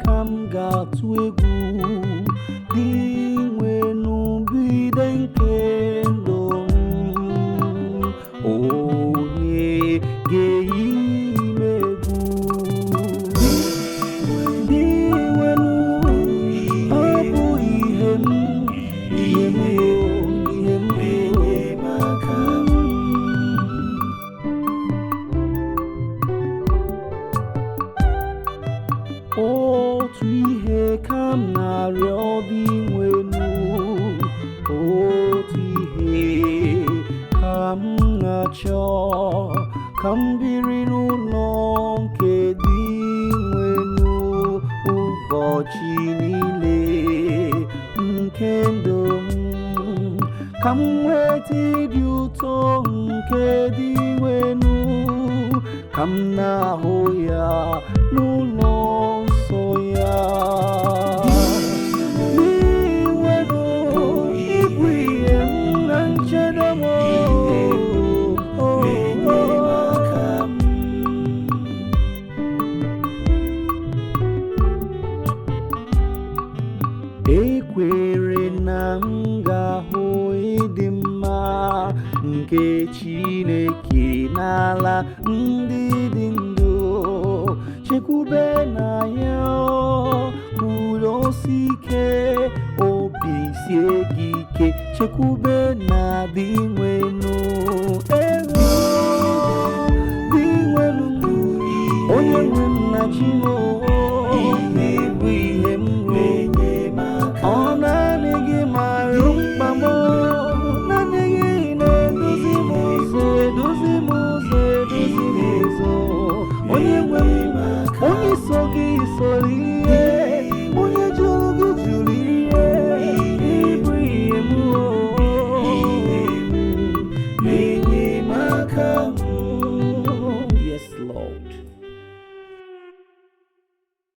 kam ga-atụ egwu dị nwenu bido nke ndụ onye ga-eyi m egwu dị nwenu ọ bụ ihe m maka otu ihe ka m na-arịọ dị nwenu otu ihe ka m na-achọ ka m biri n'ụlọ nke dị nwenu ụbọchị niile nke ndụ m ka m nweta ịdị ụtọ nke dị nwenu ka m na-ahụ ya n'ụlọ nsọ ya n'iwenu ịbụ ihe m na nchedo m ekwere na m ga-ahụ ịdị mma nke Chineke n'ala ndị dị ndụ chekwube na ya kwudosie ike obi sie gị ike chekwube na dị nwenu ego dị nwenu onye nwe m na Chineke